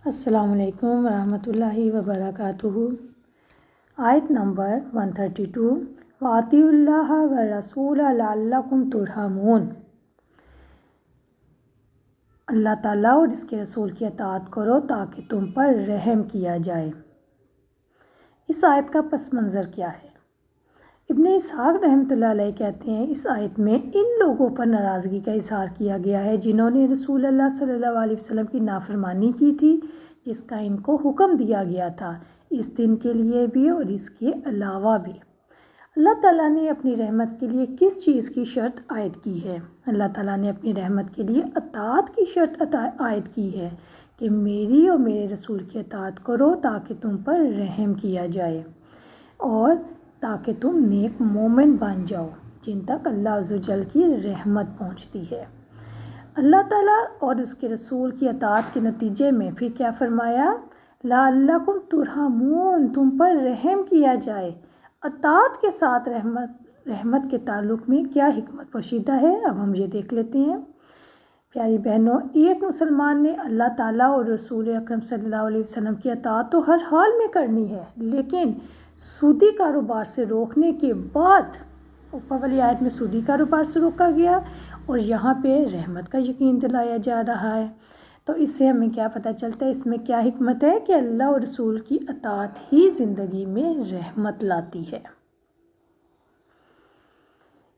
السلام علیکم ورحمۃ اللہ وبرکاتہ۔ آیت نمبر 132 وَأَطِیعُوا اللَّهَ وَالرَّسُولَ لَعَلَّکُمْ تُرْحَمُونَ۔ اللہ تعالیٰ اور اس کے رسول کی اطاعت کرو تاکہ تم پر رحم کیا جائے۔ اس آیت کا پس منظر کیا ہے؟ ابن اسحاق رحمۃ اللہ علیہ کہتے ہیں اس آیت میں ان لوگوں پر ناراضگی کا اظہار کیا گیا ہے جنہوں نے رسول اللہ صلی اللہ علیہ وسلم کی نافرمانی کی تھی جس کا ان کو حکم دیا گیا تھا، اس دن کے لیے بھی اور اس کے علاوہ بھی۔ اللہ تعالیٰ نے اپنی رحمت کے لیے کس چیز کی شرط عائد کی ہے؟ اللہ تعالیٰ نے اپنی رحمت کے لیے اطاعت کی شرط عائد کی ہے کہ میری اور میرے رسول کی اطاعت کرو تاکہ تم پر رحم کیا جائے اور تاکہ تم نیک مومن بن جاؤ جن تک اللہ عز و جل کی رحمت پہنچتی ہے۔ اللہ تعالیٰ اور اس کے رسول کی اطاعت کے نتیجے میں پھر کیا فرمایا؟ لعلکم ترحمون، تم پر رحم کیا جائے۔ اطاعت کے ساتھ رحمت کے تعلق میں کیا حکمت پوشیدہ ہے؟ اب ہم یہ دیکھ لیتے ہیں۔ پیاری بہنوں، ایک مسلمان نے اللہ تعالیٰ اور رسول اکرم صلی اللہ علیہ وسلم کی اطاعت تو ہر حال میں کرنی ہے، لیکن سودی کاروبار سے روکنے کے بعد اوپر والی آیت میں سودی کاروبار سے روکا گیا اور یہاں پہ رحمت کا یقین دلایا جا رہا ہے، تو اس سے ہمیں کیا پتہ چلتا ہے؟ اس میں کیا حکمت ہے کہ اللہ اور رسول کی اطاعت ہی زندگی میں رحمت لاتی ہے۔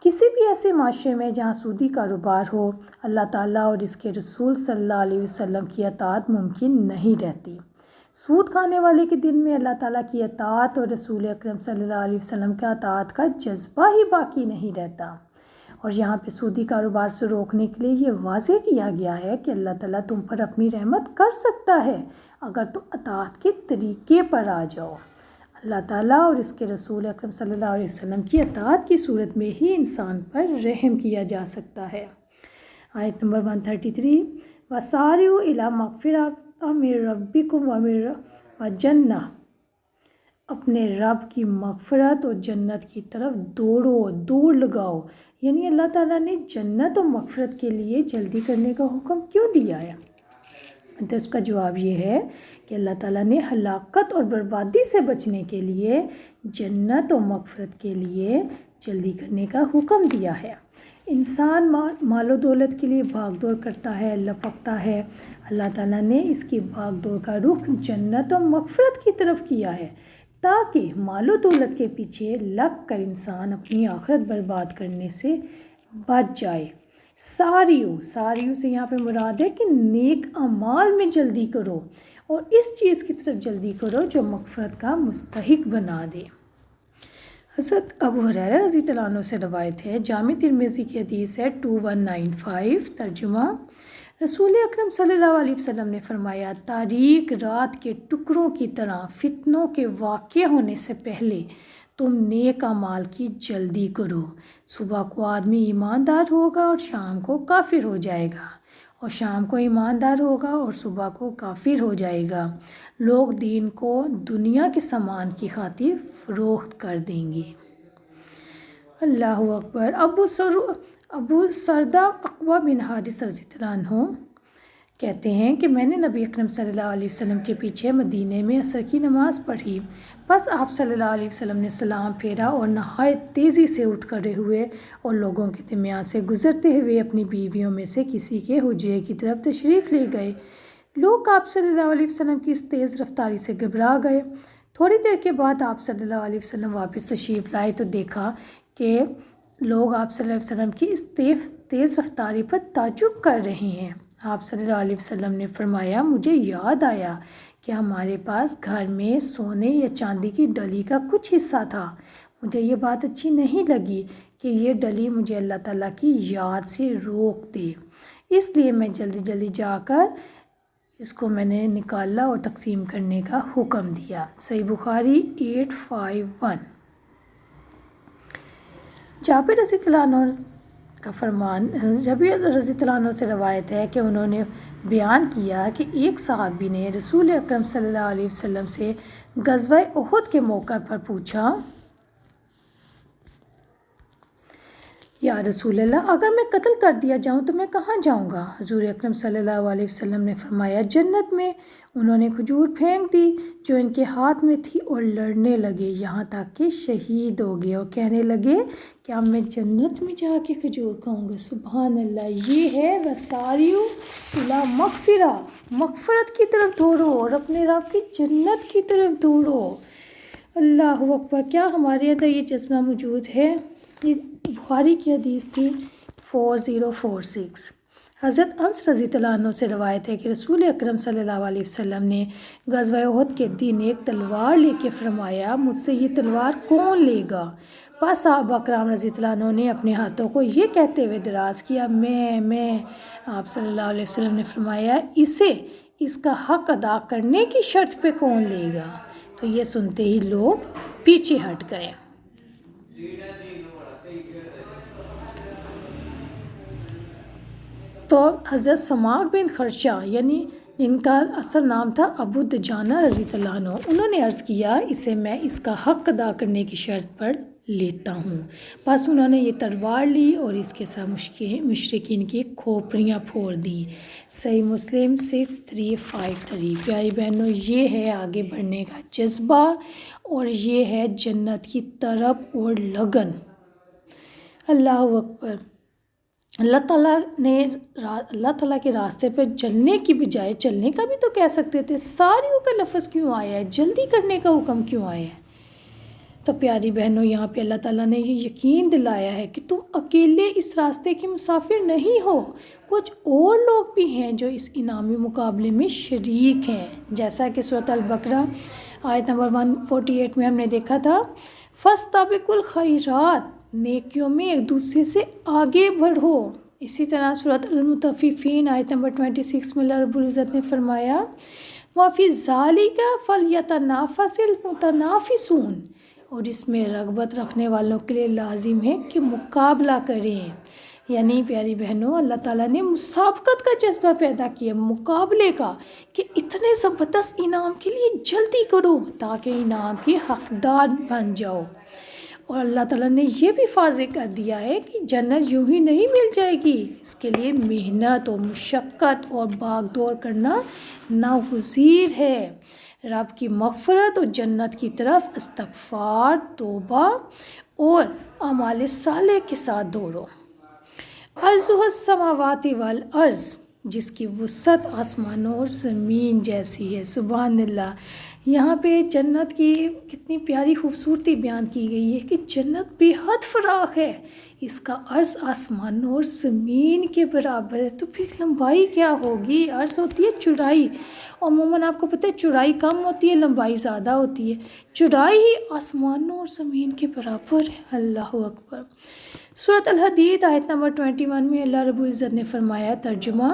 کسی بھی ایسے معاشرے میں جہاں سودی کاروبار ہو، اللہ تعالیٰ اور اس کے رسول صلی اللہ علیہ وسلم کی اطاعت ممکن نہیں رہتی۔ سود کھانے والے کے دل میں اللہ تعالیٰ کی اطاعت اور رسول اکرم صلی اللہ علیہ وسلم کا اطاعت کا جذبہ ہی باقی نہیں رہتا۔ اور یہاں پہ سودی کاروبار سے روکنے کے لیے یہ واضح کیا گیا ہے کہ اللہ تعالیٰ تم پر اپنی رحمت کر سکتا ہے اگر تم اطاعت کے طریقے پر آ جاؤ۔ اللہ تعالیٰ اور اس کے رسول اکرم صلی اللہ علیہ وسلم کی اطاعت کی صورت میں ہی انسان پر رحم کیا جا سکتا ہے۔ آیت نمبر 133 وَسَارِعُوا إِلَىٰ مَغْفِرَةٍ مِّن رَّبِّكُمْ وَجَنَّةٍ، اپنے رب کی مغفرت اور جنت کی طرف دوڑ لگاؤ۔ یعنی اللہ تعالیٰ نے جنت اور مغفرت کے لیے جلدی کرنے کا حکم کیوں دیا ہے؟ تو اس کا جواب یہ ہے کہ اللہ تعالیٰ نے ہلاکت اور بربادی سے بچنے کے لیے جنت اور مغفرت کے لیے جلدی کرنے کا حکم دیا ہے۔ انسان مال و دولت کے لیے بھاگ دوڑ کرتا ہے، لپکتا ہے، اللہ تعالیٰ نے اس کی بھاگ دوڑ کا رخ جنت و مغفرت کی طرف کیا ہے تاکہ مال و دولت کے پیچھے لگ کر انسان اپنی آخرت برباد کرنے سے بچ جائے۔ ساریو سے یہاں پہ مراد ہے کہ نیک اعمال میں جلدی کرو اور اس چیز کی طرف جلدی کرو جو مغفرت کا مستحق بنا دے۔ حضرت ابو ہریرہ رضی اللہ عنہ سے روایت ہے، جامع ترمذی کی حدیث ہے 2195، ترجمہ رسول اکرم صلی اللہ علیہ وسلم نے فرمایا، تاریک رات کے ٹکڑوں کی طرح فتنوں کے واقع ہونے سے پہلے تم نیک اعمال کی جلدی کرو۔ صبح کو آدمی ایماندار ہوگا اور شام کو کافر ہو جائے گا، اور شام کو ایماندار ہوگا اور صبح کو کافر ہو جائے گا۔ لوگ دین کو دنیا کے سامان کی خاطر فروخت کر دیں گے۔ اللہ اکبر۔ ابو سردہ عقبہ بن حارث رضی اللہ عنہ کہتے ہیں کہ میں نے نبی اکرم صلی اللہ علیہ وسلم کے پیچھے مدینے میں عصر کی نماز پڑھی، بس آپ صلی اللہ علیہ وسلم نے سلام پھیرا اور نہایت تیزی سے اٹھ کھڑے ہوئے اور لوگوں کے درمیان سے گزرتے ہوئے اپنی بیویوں میں سے کسی کے حجرے کی طرف تشریف لے گئے۔ لوگ آپ صلی اللہ علیہ وسلم کی اس تیز رفتاری سے گھبرا گئے۔ تھوڑی دیر کے بعد آپ صلی اللہ علیہ وسلم واپس تشریف لائے تو دیکھا کہ لوگ آپ صلی اللہ علیہ وسلم کی اس تیز رفتاری پر تعجب کر رہے ہیں۔ آپ صلی اللہ علیہ وسلم نے فرمایا، مجھے یاد آیا کہ ہمارے پاس گھر میں سونے یا چاندی کی ڈلی کا کچھ حصہ تھا۔ مجھے یہ بات اچھی نہیں لگی کہ یہ ڈلی مجھے اللہ تعالیٰ کی یاد سے روک دے، اس لیے میں جلدی جا کر اس کو میں نے نکالا اور تقسیم کرنے کا حکم دیا۔ صحیح بخاری 851۔ جابر رضی اللہ عنہ کا فرمان، جابر رضی اللہ عنہ سے روایت ہے کہ انہوں نے بیان کیا کہ ایک صحابی نے رسول اکرم صلی اللہ علیہ وسلم سے غزوہ احد کے موقع پر پوچھا، یا رسول اللہ اگر میں قتل کر دیا جاؤں تو میں کہاں جاؤں گا؟ حضور اکرم صلی اللہ علیہ وسلم نے فرمایا جنت میں۔ انہوں نے کھجور پھینک دی جو ان کے ہاتھ میں تھی اور لڑنے لگے یہاں تک کہ شہید ہو گئے اور کہنے لگے کہ اب میں جنت میں جا کے کھجور کھاؤں گا۔ سبحان اللہ، یہ ہے وساریو الی مغفرہ، مغفرت کی طرف دوڑو اور اپنے رب کی جنت کی طرف دوڑو۔ اللہ اکبر، کیا ہمارے اندر یہ جذبہ موجود ہے؟ یہ بخاری کی حدیث تھی 4046۔ حضرت انس رضی اللہ عنہ سے روایت ہے کہ رسول اکرم صلی اللہ علیہ وسلم نے غزوہ احد کے دن ایک تلوار لے کے فرمایا مجھ سے یہ تلوار کون لے گا؟ پس صحابہ کرام رضی اللہ عنہ نے اپنے ہاتھوں کو یہ کہتے ہوئے دراز کیا میں آپ صلی اللہ علیہ وسلم نے فرمایا اسے اس کا حق ادا کرنے کی شرط پہ کون لے گا؟ تو یہ سنتے ہی لوگ پیچھے ہٹ گئے۔ تو حضرت سماک بن خرشہ یعنی جن کا اصل نام تھا ابو دجانہ رضی اللہ عنہ، انہوں نے عرض کیا اسے میں اس کا حق ادا کرنے کی شرط پر لیتا ہوں۔ بس انہوں نے یہ تلوار لی اور اس کے ساتھ مشرکین کی کھوپڑیاں پھوڑ دی۔ صحیح مسلم 6353۔ پیاری بہنوں، یہ ہے آگے بڑھنے کا جذبہ اور یہ ہے جنت کی طرف اور لگن۔ اللہ اکبر۔ اللہ تعالیٰ کے راستے پر چلنے کی بجائے چلنے کا بھی تو کہہ سکتے تھے، ساریوں کا لفظ کیوں آیا ہے؟ جلدی کرنے کا حکم کیوں آیا ہے؟ تو پیاری بہنوں، یہاں پہ اللہ تعالیٰ نے یہ یقین دلایا ہے کہ تم اکیلے اس راستے کے مسافر نہیں ہو، کچھ اور لوگ بھی ہیں جو اس انعامی مقابلے میں شریک ہیں، جیسا کہ سورۃ البقرہ آیت نمبر 148 میں ہم نے دیکھا تھا، فاستبقوا الخیرات، نیکیوں میں ایک دوسرے سے آگے بڑھو۔ اسی طرح سورۃ المطففین آیت نمبر 26 میں اللہ رب العزت نے فرمایا وَفِي ذَلِكَ فَلْيَتَنَافَسِ الْمُتَنَافِسُونَ، اور اس میں رغبت رکھنے والوں کے لیے لازم ہے کہ مقابلہ کریں۔ یعنی پیاری بہنوں، اللہ تعالیٰ نے مسابقت کا جذبہ پیدا کیا، مقابلے کا، کہ اتنے زبردست انعام کے لیے جلدی کرو تاکہ انعام کی حقدار بن جاؤ۔ اور اللہ تعالیٰ نے یہ بھی واضح کر دیا ہے کہ جنت یوں ہی نہیں مل جائے گی، اس کے لیے محنت اور مشقت اور بھاگ دوڑ کرنا ناگزیر ہے۔ رب کی مغفرت اور جنت کی طرف استغفار، توبہ اور اعمال صالح کے ساتھ دوڑو۔ عرضها السماوات والارض، جس کی وسعت آسمانوں اور زمین جیسی ہے۔ سبحان اللہ، یہاں پہ جنت کی کتنی پیاری خوبصورتی بیان کی گئی ہے کہ جنت بے حد فراخ ہے، اس کا عرض آسمانوں اور زمین کے برابر ہے، تو پھر لمبائی کیا ہوگی؟ عرض ہوتی ہے چوڑائی، عموماً آپ کو پتہ ہے چوڑائی کم ہوتی ہے، لمبائی زیادہ ہوتی ہے، چوڑائی ہی آسمانوں اور زمین کے برابر ہے۔ اللہ اکبر۔ سورۃ الحدید آیت نمبر 21 میں اللہ رب العزت نے فرمایا، ترجمہ،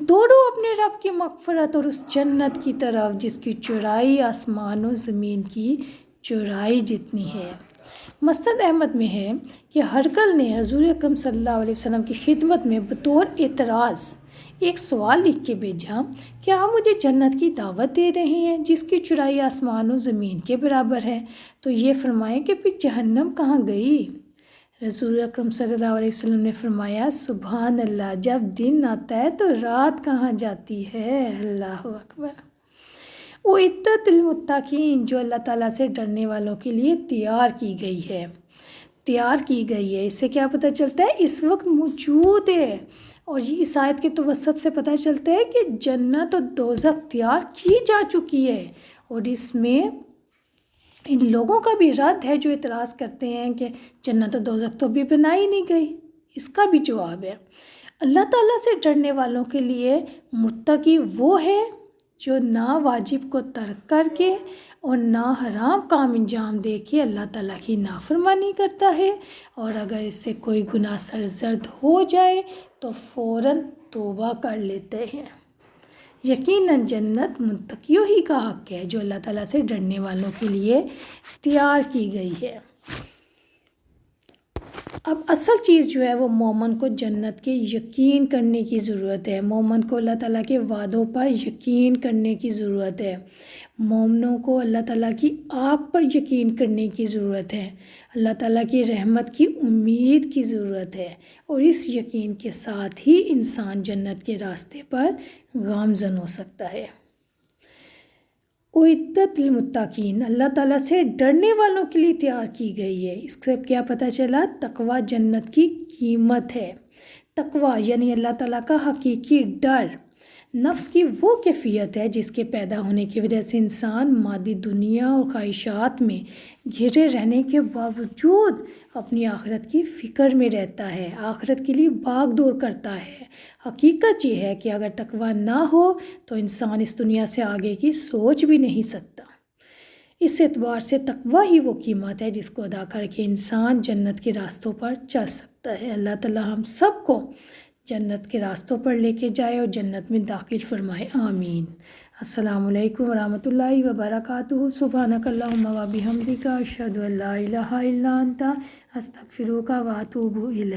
دوڑو اپنے رب کی مغفرت اور اس جنت کی طرف جس کی چوڑائی آسمان و زمین کی چوڑائی جتنی ہے۔ مسند احمد میں ہے کہ ہرقل نے حضور اکرم صلی اللہ علیہ وسلم کی خدمت میں بطور اعتراض ایک سوال لکھ کے بھیجا، کیا آپ مجھے جنت کی دعوت دے رہے ہیں جس کی چوڑائی آسمان و زمین کے برابر ہے؟ تو یہ فرمائیں کہ پھر جہنم کہاں گئی؟ رسول اکرم صلی اللہ علیہ وسلم نے فرمایا، سبحان اللہ، جب دن آتا ہے تو رات کہاں جاتی ہے؟ اللہ اکبر۔ اعدت للمتقین، جو اللہ تعالیٰ سے ڈرنے والوں کے لیے تیار کی گئی ہے، اس سے کیا پتہ چلتا ہے؟ اس وقت موجود ہے۔ اور یہ اس آیت کے توسط سے پتہ چلتا ہے کہ جنت اور دوزخ تیار کی جا چکی ہے، اور اس میں ان لوگوں کا بھی رد ہے جو اعتراض کرتے ہیں کہ جنت و دوزخ تو بھی بنائی نہیں گئی۔ اس کا بھی جواب ہے، اللہ تعالیٰ سے ڈرنے والوں کے لیے متقی وہ ہے جو نہ واجب کو ترک کر کے اور نہ حرام کام انجام دے کے اللہ تعالیٰ کی نافرمانی کرتا ہے، اور اگر اس سے کوئی گناہ سرزد ہو جائے تو فوراً توبہ کر لیتے ہیں۔ یقیناً جنت متقیوں ہی کا حق ہے جو اللہ تعالیٰ سے ڈرنے والوں کے لیے تیار کی گئی ہے۔ اب اصل چیز جو ہے وہ مومن کو جنت کے یقین کرنے کی ضرورت ہے، مومن کو اللہ تعالیٰ کے وعدوں پر یقین کرنے کی ضرورت ہے، مومنوں کو اللہ تعالیٰ کی آگ پر یقین کرنے کی ضرورت ہے، اللہ تعالیٰ کی رحمت کی امید کی ضرورت ہے، اور اس یقین کے ساتھ ہی انسان جنت کے راستے پر گامزن ہو سکتا ہے۔ اعدت للمتقین، اللہ تعالیٰ سے ڈرنے والوں کے لیے تیار کی گئی ہے۔ اس سے کیا پتہ چلا؟ تقوی جنت کی قیمت ہے۔ تقوی یعنی اللہ تعالیٰ کا حقیقی ڈر نفس کی وہ کیفیت ہے جس کے پیدا ہونے کی وجہ سے انسان مادی دنیا اور خواہشات میں گھرے رہنے کے باوجود اپنی آخرت کی فکر میں رہتا ہے، آخرت کے لیے بھاگ دوڑ کرتا ہے۔ حقیقت یہ ہے کہ اگر تقوی نہ ہو تو انسان اس دنیا سے آگے کی سوچ بھی نہیں سکتا۔ اس اعتبار سے تقوی ہی وہ قیمت ہے جس کو ادا کر کے انسان جنت کے راستوں پر چل سکتا ہے۔ اللہ تعالیٰ ہم سب کو جنت کے راستوں پر لے کے جائے اور جنت میں داخل فرمائے، آمین۔ السلام علیکم ورحمۃ اللہ وبرکاتہ۔ سبحانک اللہم و بحمدک، اشہد ان لا الہ الا انت، استغفرک و اتوب الیک۔